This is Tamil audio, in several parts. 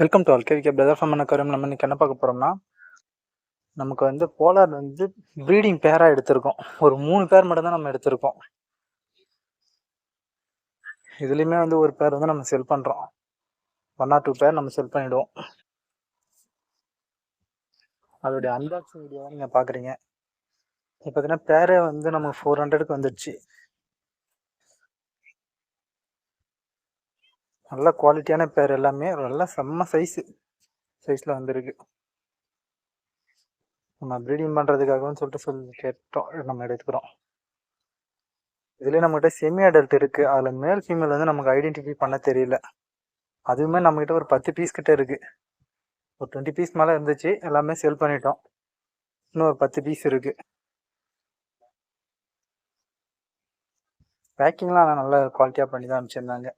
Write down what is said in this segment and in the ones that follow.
Welcome to all KVK brother from Anakkaram. நம்ம இன்னைக்கு என்ன பார்க்க போகிறோம்னா, நமக்கு வந்து போலார் வந்து ப்ரீடிங் பேராக எடுத்திருக்கோம். ஒரு 3 பேர் மட்டும் தான் நம்ம எடுத்திருக்கோம். இதுலேயுமே வந்து ஒரு பேர் வந்து நம்ம செல் பண்ணுறோம். 1 or 2 பேர் நம்ம செல் பண்ணிவிடுவோம். அதோடைய அன்பாக்சிங் வீடியோ தான் நீங்கள் பார்க்குறீங்க. இப்போ பார்த்தீங்கன்னா பேரே வந்து நம்ம 400க்கு வந்துடுச்சு. நல்ல குவாலிட்டியான பேர், எல்லாமே நல்லா செம்ம சைஸில் வந்திருக்கு. நம்ம ப்ரீடிங் பண்ணுறதுக்காகவும் சொல்லி கேட்டோம், நம்ம எடுத்துக்கிறோம். இதுலேயே நம்மகிட்ட செமி அடல்ட் இருக்குது. அதில் மேல் ஃபீமேல் வந்து நமக்கு ஐடென்டிஃபை பண்ண தெரியல. அதுவுமே நம்மகிட்ட ஒரு 10 பீஸ் கிட்ட இருக்குது. ஒரு 20 பீஸ் மேலே இருந்துச்சு, எல்லாமே செல் பண்ணிட்டோம். இன்னும் ஒரு 10 பீஸ் இருக்குது. பேக்கிங்லாம் ஆனால் நல்ல குவாலிட்டியாக பண்ணி தான் அனுப்பிச்சிருந்தாங்க.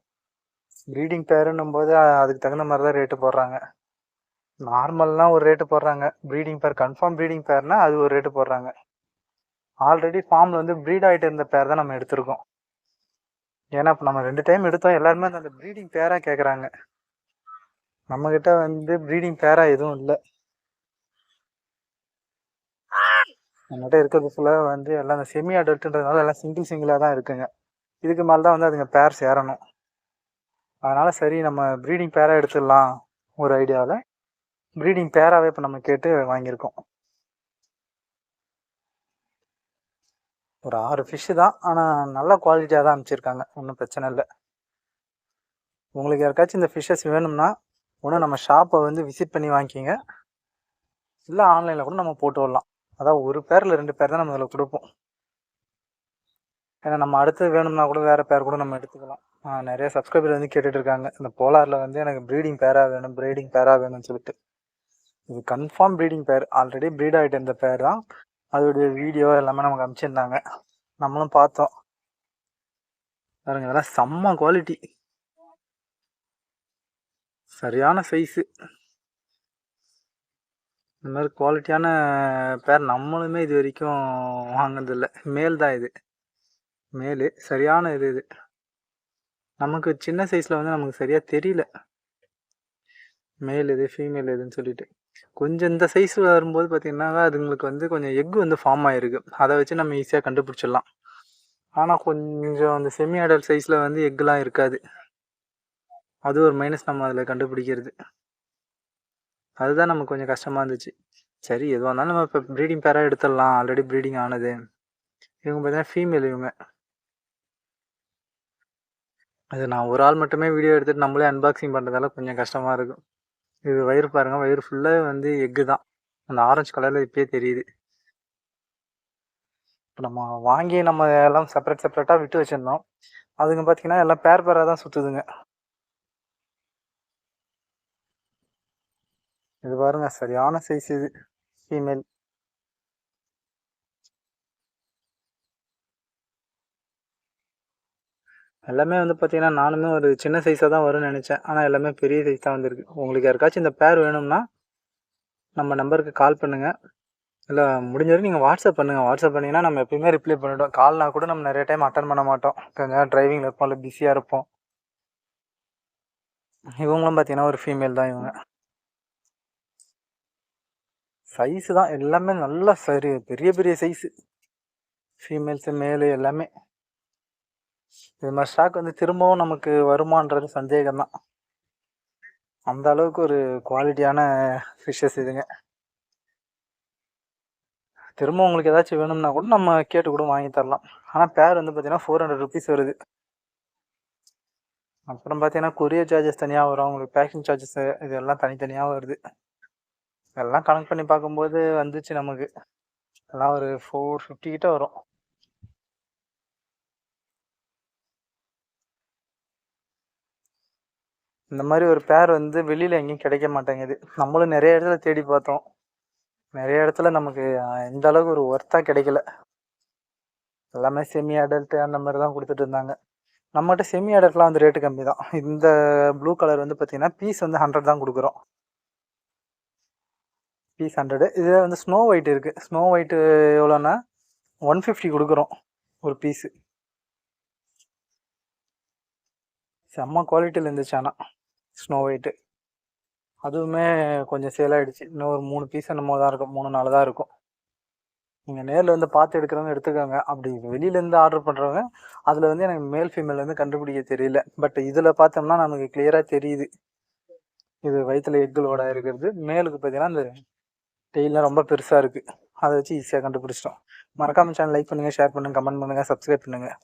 ப்ரீடிங் பேருன்னும் போது அதுக்கு தகுந்த மாதிரி தான் ரேட்டு போடுறாங்க. நார்மல்னால் ஒரு ரேட்டு போடுறாங்க, ப்ரீடிங் பேர் கன்ஃபார்ம் ப்ரீடிங் பேர்னால் அது ஒரு ரேட்டு போடுறாங்க. ஆல்ரெடி ஃபார்மில் வந்து ப்ரீட் ஆகிட்டு இருந்த பேர் தான் நம்ம எடுத்திருக்கோம். ஏன்னா இப்போ நம்ம 2 டைம் எடுத்தோம், எல்லாருமே அந்த ப்ரீடிங் பேராக கேட்குறாங்க. நம்மக்கிட்ட வந்து ப்ரீடிங் பேராக எதுவும் இல்லை. நம்மகிட்ட இருக்கிறது ஃபுல்லாக வந்து எல்லாம் அந்த செமி அடல்ட்டுன்றதுனால எல்லாம் சிங்கிளாக தான் இருக்குங்க. இதுக்கு மேலே தான் வந்து அதுங்க பேர் சேரணும். அதனால் சரி, நம்ம ப்ரீடிங் பேராக எடுத்துடலாம் ஒரு ஐடியாவில் ப்ரீடிங் பேராகவே இப்போ நம்ம கேட்டு வாங்கியிருக்கோம். ஒரு 6 ஃபிஷ்ஷு தான், ஆனால் நல்ல குவாலிட்டியாக தான் அனுப்பிச்சிருக்காங்க. ஒன்றும் பிரச்சனை இல்லை. உங்களுக்கு யாருக்காச்சும் இந்த ஃபிஷ்ஷஸ் வேணும்னா ஒன்று நம்ம ஷாப்பை வந்து விசிட் பண்ணி வாங்கிக்கிங்க, இல்லை ஆன்லைனில் கூட நம்ம போட்டு வரலாம். அதாவது ஒரு பேர் இல்லை 2 பேர் தான் நம்ம இதில் கொடுப்போம். ஏன்னா நம்ம அடுத்து வேணும்னா கூட வேறு பேர் கூட நம்ம எடுத்துக்கலாம். நிறைய சப்ஸ்கிரைபர் வந்து கேட்டுட்டு இருக்காங்க, இந்த போலாரில் வந்து எனக்கு ப்ரீடிங் பேராக வேணும்னு சொல்லிட்டு. இது confirm breeding pair, already bred ஆகிட்டு இருந்த பேர் தான். அதோடைய வீடியோ எல்லாமே நமக்கு அனுப்பிச்சிருந்தாங்க, நம்மளும் பார்த்தோம். பாருங்க, இதெல்லாம் செம்ம குவாலிட்டி, சரியான சைஸு. இந்த மாதிரி குவாலிட்டியான பேர் நம்மளுமே இது வரைக்கும் வாங்கினதில்லை. மேல் தான் இது, மேலு சரியான இது. நமக்கு சின்ன சைஸில் வந்து நமக்கு சரியாக தெரியல மேல் எது ஃபீமேல் எதுன்னு சொல்லிட்டு. கொஞ்சம் இந்த சைஸ் வரும்போது பார்த்திங்கன்னா அதுங்களுக்கு வந்து கொஞ்சம் எக்கு வந்து ஃபார்ம் ஆகிருக்கு, அதை வச்சு நம்ம ஈஸியாக கண்டுபிடிச்சிடலாம். ஆனால் கொஞ்சம் அந்த செமி அடல்ட் சைஸில் வந்து எக்குலாம் இருக்காது. அது ஒரு மைனஸ் நம்ம அதில் கண்டுபிடிக்கிறது. அதுதான் நமக்கு கொஞ்சம் கஷ்டமாக இருந்துச்சு. சரி, எதுவாக இருந்தாலும் நம்ம இப்போ ப்ரீடிங் பேராக எடுத்துடலாம், ஆல்ரெடி ப்ரீடிங் ஆனது. இவங்க பார்த்தீங்கன்னா ஃபீமேல். இவங்க அது நான் ஒரு ஆள் மட்டுமே வீடியோ எடுத்துகிட்டு நம்மளே அன்பாக்சிங் பண்ணுறதால கொஞ்சம் கஷ்டமாக இருக்கும். இது வயிறு பாருங்கள், வயிறு ஃபுல்லாக வந்து எக்கு தான், அந்த ஆரஞ்சு கலரில் இப்போயே தெரியுது. இப்போ நம்ம வாங்கி நம்ம எல்லாம் செப்பரேட்டாக விட்டு வச்சுருந்தோம். அதுங்க பார்த்திங்கன்னா எல்லாம் பேராக தான் சுற்றுதுங்க. இது பாருங்க, சரியான சைஸ் இது ஃபீமேல். எல்லாமே வந்து பார்த்திங்கன்னா நானுமே ஒரு சின்ன சைஸாக தான் வரும்னு நினச்சேன், ஆனால் எல்லாமே பெரிய சைஸ் தான் வந்திருக்கு. உங்களுக்கு யாருக்காச்சும் இந்த பேர் வேணும்னா நம்ம நம்பருக்கு கால் பண்ணுங்கள், இல்லை முடிஞ்ச வரைக்கும் நீங்கள் வாட்ஸ்அப் பண்ணுங்கள். வாட்ஸ்அப் பண்ணிங்கன்னா நம்ம எப்பயுமே ரிப்ளை பண்ணிவிடுவோம். கால்னா கூட நம்ம நிறைய டைம் அட்டன் பண்ண மாட்டோம், கொஞ்சம் டிரைவிங்கில் இருப்போம், இல்லை பிஸியாக இருப்போம். இவங்களும் பார்த்திங்கன்னா ஒரு ஃபீமேல் தான். இவங்க சைஸு தான் எல்லாமே நல்லா சரி, பெரிய சைஸு ஃபீமேல்ஸு மேலு எல்லாமே. இது மாதிரி ஸ்டாக் வந்து திரும்பவும் நமக்கு வருமானது சந்தேகம் தான். அந்த அளவுக்கு ஒரு குவாலிட்டியான ஃபிஷ்ஷஸ் இதுங்க. திரும்ப உங்களுக்கு ஏதாச்சும் வேணும்னா கூட நம்ம கேட்டு கூட வாங்கி தரலாம். ஆனால் பேர் வந்து பார்த்தீங்கன்னா 400 ருபீஸ் வருது. அப்புறம் பார்த்தீங்கன்னா கொரியர் சார்ஜஸ் தனியாக வரும், உங்களுக்கு பேக்கிங் சார்ஜஸ் இது எல்லாம் தனித்தனியாக வருது. எல்லாம் கனெக்ட் பண்ணி பார்க்கும்போது வந்துச்சு நமக்கு எல்லாம் ஒரு 450 கிட்ட வரும். இந்த மாதிரி ஒரு பேர் வந்து வெளியில் எங்கேயும் கிடைக்க மாட்டேங்குது. நம்மளும் நிறைய இடத்துல தேடி பார்த்தோம், நிறைய இடத்துல நமக்கு இந்த அளவுக்கு ஒரு ஒர்த்தாக கிடைக்கல. எல்லாமே செமி அடல்ட்டு அந்த மாதிரி தான் கொடுத்துட்டு இருந்தாங்க. நம்மகிட்ட செமி அடல்ட்லாம் வந்து ரேட்டு கம்மி தான். இந்த ப்ளூ கலர் வந்து பார்த்திங்கன்னா பீஸ் வந்து 100 தான் கொடுக்குறோம், பீஸ் 100. இதே வந்து ஸ்னோ ஒயிட் இருக்குது, ஸ்னோ ஒயிட்டு எவ்வளோன்னா 150 கொடுக்குறோம் ஒரு பீஸு. செம்ம குவாலிட்டியில் இருந்துச்சு ஆனால் ஸ்னோ ஒயிட்டு. அதுவுமே கொஞ்சம் சேல் ஆகிடுச்சு. இன்னும் ஒரு 3 பீஸ் என்னமோ தான் இருக்கும், 3 4 தான் இருக்கும். நீங்கள் நேரில் வந்து பார்த்து எடுக்கிறவங்க எடுத்துக்கோங்க. அப்படி வெளியிலேருந்து ஆர்டர் பண்ணுறவங்க அதில் வந்து எனக்கு மேல் ஃபீமேல் வந்து கண்டுபிடிக்க தெரியல. பட் இதில் பார்த்தோம்னா நமக்கு கிளியராக தெரியுது இது வயிற்றுல எக்குலோட இருக்கிறது. மேலுக்கு பார்த்தீங்கன்னா அந்த டெய்லாம் ரொம்ப பெருசாக இருக்குது. அதை வச்சு ஈஸியாக கண்டுபிடிச்சிட்டோம். மறக்காமல் சேனல் லைக் பண்ணுங்கள், ஷேர் பண்ணுங்கள், கமெண்ட் பண்ணுங்கள், சப்ஸ்கிரைப் பண்ணுங்கள்.